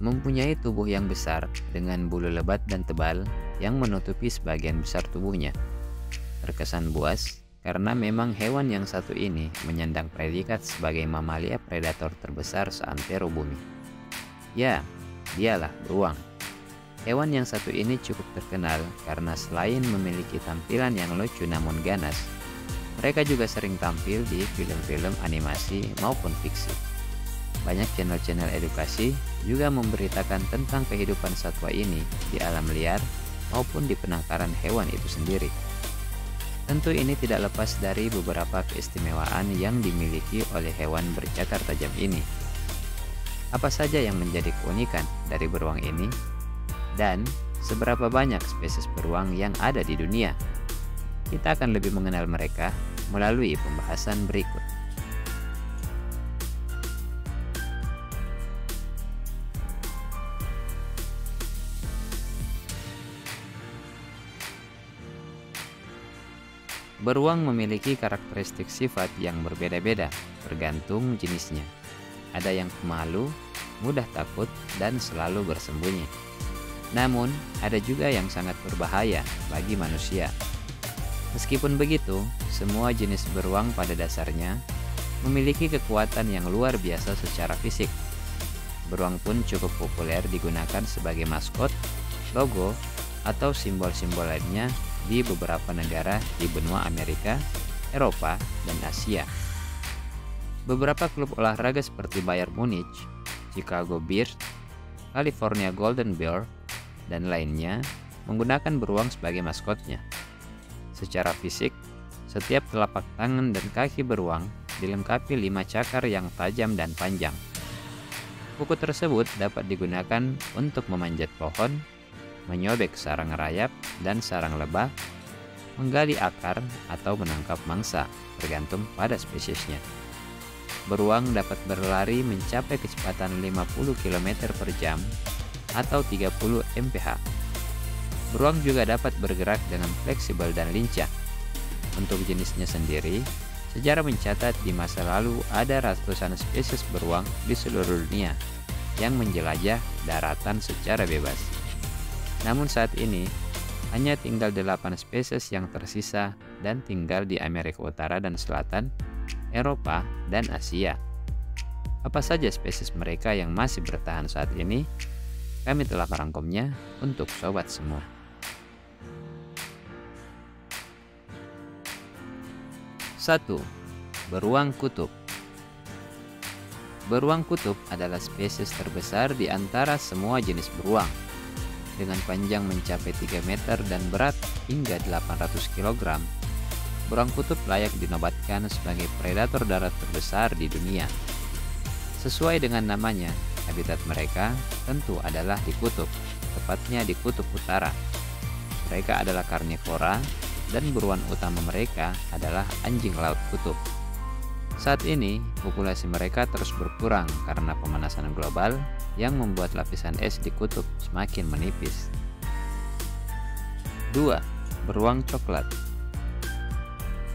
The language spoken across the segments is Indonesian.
mempunyai tubuh yang besar dengan bulu lebat dan tebal yang menutupi sebagian besar tubuhnya. Terkesan buas karena memang hewan yang satu ini menyandang predikat sebagai mamalia predator terbesar seantero bumi. Ya, dialah beruang. Hewan yang satu ini cukup terkenal karena selain memiliki tampilan yang lucu namun ganas, mereka juga sering tampil di film-film animasi maupun fiksi. Banyak channel-channel edukasi juga memberitakan tentang kehidupan satwa ini di alam liar maupun di penangkaran hewan itu sendiri. Tentu ini tidak lepas dari beberapa keistimewaan yang dimiliki oleh hewan bercakar tajam ini. Apa saja yang menjadi keunikan dari beruang ini? Dan seberapa banyak spesies beruang yang ada di dunia? Kita akan lebih mengenal mereka melalui pembahasan berikut. Beruang memiliki karakteristik sifat yang berbeda-beda tergantung jenisnya. Ada yang pemalu, mudah takut, dan selalu bersembunyi. Namun, ada juga yang sangat berbahaya bagi manusia. Meskipun begitu, semua jenis beruang pada dasarnya memiliki kekuatan yang luar biasa secara fisik. Beruang pun cukup populer digunakan sebagai maskot, logo, atau simbol-simbol lainnya di beberapa negara di benua Amerika, Eropa, dan Asia. Beberapa klub olahraga seperti Bayern Munich, Chicago Bears, California Golden Bear, dan lainnya menggunakan beruang sebagai maskotnya. Secara fisik, setiap telapak tangan dan kaki beruang dilengkapi 5 cakar yang tajam dan panjang. Kuku tersebut dapat digunakan untuk memanjat pohon, menyobek sarang rayap dan sarang lebah, menggali akar, atau menangkap mangsa, tergantung pada spesiesnya. Beruang dapat berlari mencapai kecepatan 50 km per jam atau 30 mph. Beruang juga dapat bergerak dengan fleksibel dan lincah. Untuk jenisnya sendiri, sejarah mencatat di masa lalu ada ratusan spesies beruang di seluruh dunia yang menjelajah daratan secara bebas. Namun saat ini, hanya tinggal 8 spesies yang tersisa dan tinggal di Amerika Utara dan Selatan, Eropa, dan Asia. Apa saja spesies mereka yang masih bertahan saat ini? Kami telah merangkumnya untuk sobat semua. Satu, beruang kutub. Beruang kutub adalah spesies terbesar di antara semua jenis beruang. Dengan panjang mencapai 3 meter dan berat hingga 800 kg, beruang kutub layak dinobatkan sebagai predator darat terbesar di dunia. Sesuai dengan namanya, habitat mereka tentu adalah di kutub, tepatnya di kutub utara. Mereka adalah karnivora dan buruan utama mereka adalah anjing laut kutub. Saat ini, populasi mereka terus berkurang karena pemanasan global yang membuat lapisan es di kutub semakin menipis. 2. Beruang coklat.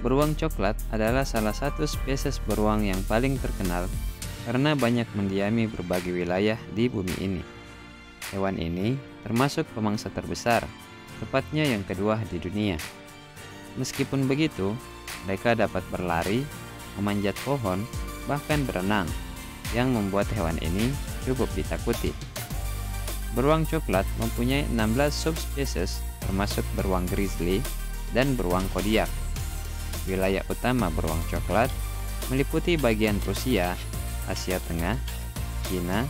Beruang coklat adalah salah satu spesies beruang yang paling terkenal karena banyak mendiami berbagai wilayah di bumi ini. Hewan ini termasuk pemangsa terbesar, tepatnya yang kedua di dunia. Meskipun begitu, mereka dapat berlari, memanjat pohon, bahkan berenang, yang membuat hewan ini cukup ditakuti. Beruang coklat mempunyai 16 subspesies termasuk beruang grizzly dan beruang kodiak. Wilayah utama beruang coklat meliputi bagian Rusia, Asia Tengah, China,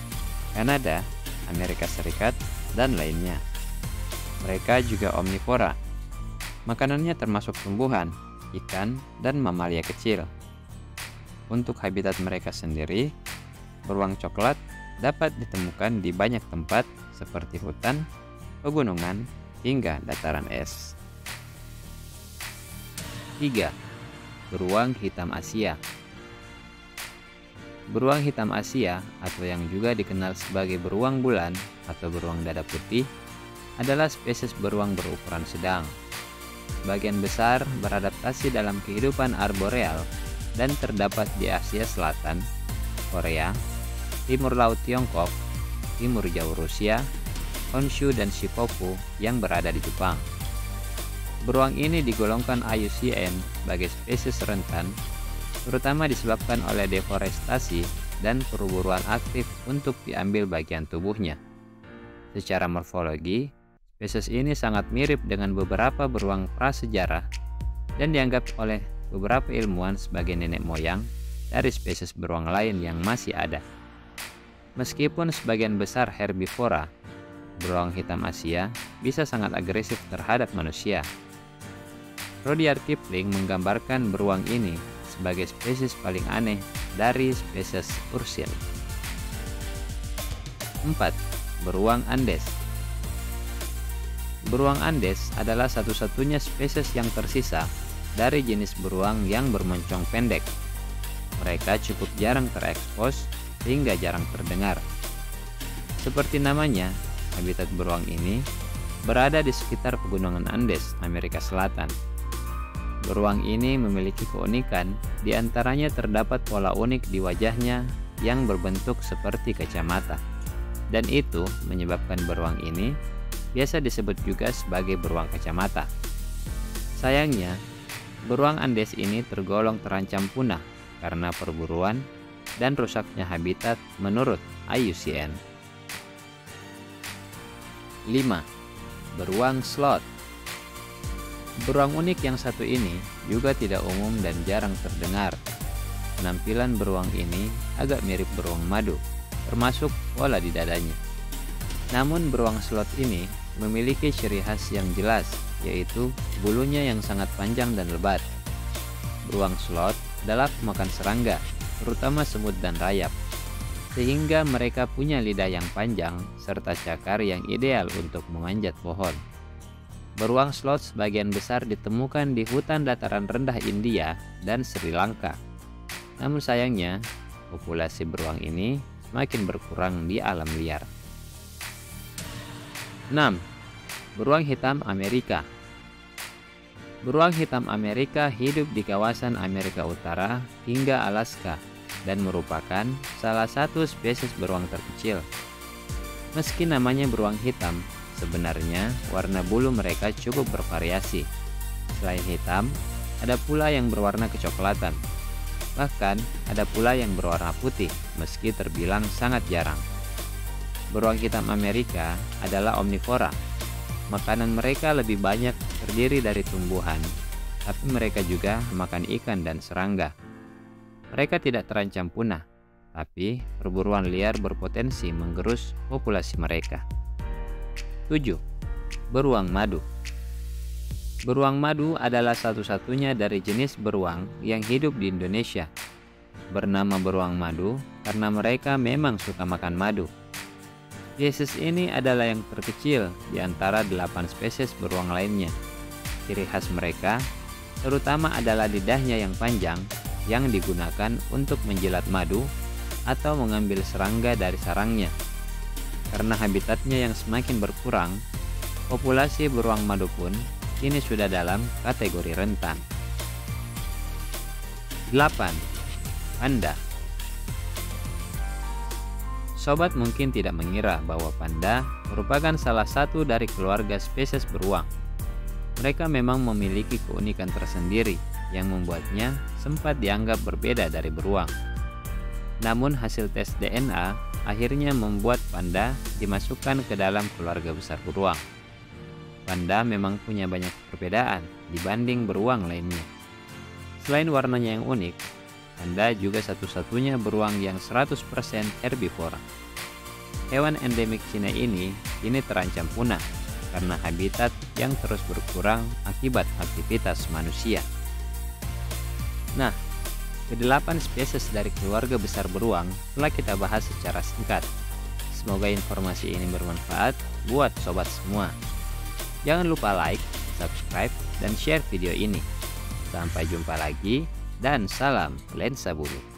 Kanada, Amerika Serikat, dan lainnya. Mereka juga omnivora. Makanannya termasuk tumbuhan, ikan, dan mamalia kecil. Untuk habitat mereka sendiri, beruang coklat dapat ditemukan di banyak tempat seperti hutan, pegunungan, hingga dataran es. 3. Beruang hitam Asia. Beruang hitam Asia, atau yang juga dikenal sebagai beruang bulan atau beruang dada putih, adalah spesies beruang berukuran sedang. Sebagian besar beradaptasi dalam kehidupan arboreal dan terdapat di Asia Selatan, Korea, Timur Laut Tiongkok, timur jauh Rusia, Honshu dan Shikoku yang berada di Jepang. Beruang ini digolongkan IUCN sebagai spesies rentan, terutama disebabkan oleh deforestasi dan perburuan aktif untuk diambil bagian tubuhnya. Secara morfologi, spesies ini sangat mirip dengan beberapa beruang prasejarah dan dianggap oleh beberapa ilmuwan sebagai nenek moyang dari spesies beruang lain yang masih ada. Meskipun sebagian besar herbivora, beruang hitam Asia bisa sangat agresif terhadap manusia. Rudyard Kipling menggambarkan beruang ini sebagai spesies paling aneh dari spesies ursil. 4. Beruang Andes. Beruang Andes adalah satu-satunya spesies yang tersisa dari jenis beruang yang bermoncong pendek. Mereka cukup jarang terekspos sehingga jarang terdengar. Seperti namanya, habitat beruang ini berada di sekitar pegunungan Andes, Amerika Selatan. Beruang ini memiliki keunikan, diantaranya terdapat pola unik di wajahnya yang berbentuk seperti kacamata. Dan itu menyebabkan beruang ini biasa disebut juga sebagai beruang kacamata. Sayangnya, beruang Andes ini tergolong terancam punah karena perburuan dan rusaknya habitat menurut IUCN. 5. Beruang sloth. Beruang unik yang satu ini juga tidak umum dan jarang terdengar. Penampilan beruang ini agak mirip beruang madu, termasuk pola di dadanya. Namun beruang sloth ini memiliki ciri khas yang jelas, yaitu bulunya yang sangat panjang dan lebat. Beruang sloth adalah pemakan serangga, terutama semut dan rayap, sehingga mereka punya lidah yang panjang serta cakar yang ideal untuk memanjat pohon. Beruang sloth sebagian besar ditemukan di hutan dataran rendah India dan Sri Lanka. Namun sayangnya, populasi beruang ini semakin berkurang di alam liar. 6. Beruang hitam Amerika. Beruang hitam Amerika hidup di kawasan Amerika Utara hingga Alaska dan merupakan salah satu spesies beruang terkecil. Meski namanya beruang hitam, sebenarnya warna bulu mereka cukup bervariasi. Selain hitam, ada pula yang berwarna kecoklatan. Bahkan ada pula yang berwarna putih, meski terbilang sangat jarang. Beruang hitam Amerika adalah omnivora. Makanan mereka lebih banyak terdiri dari tumbuhan, tapi mereka juga makan ikan dan serangga. Mereka tidak terancam punah, tapi perburuan liar berpotensi menggerus populasi mereka. 7. Beruang madu. Beruang madu adalah satu-satunya dari jenis beruang yang hidup di Indonesia. Bernama beruang madu karena mereka memang suka makan madu. Spesies ini adalah yang terkecil di antara 8 spesies beruang lainnya. Ciri khas mereka terutama adalah lidahnya yang panjang yang digunakan untuk menjilat madu atau mengambil serangga dari sarangnya. Karena habitatnya yang semakin berkurang, populasi beruang madu pun kini sudah dalam kategori rentan. 8. Panda. Sobat mungkin tidak mengira bahwa panda merupakan salah satu dari keluarga spesies beruang. Mereka memang memiliki keunikan tersendiri yang membuatnya sempat dianggap berbeda dari beruang. Namun hasil tes DNA akhirnya membuat panda dimasukkan ke dalam keluarga besar beruang. Panda memang punya banyak perbedaan dibanding beruang lainnya. Selain warnanya yang unik, panda juga satu-satunya beruang yang 100% herbivora. Hewan endemik Cina ini kini terancam punah karena habitat yang terus berkurang akibat aktivitas manusia. Nah, ke-8 spesies dari keluarga besar beruang telah kita bahas secara singkat. Semoga informasi ini bermanfaat buat sobat semua. Jangan lupa like, subscribe, dan share video ini. Sampai jumpa lagi, dan salam lensa bulu.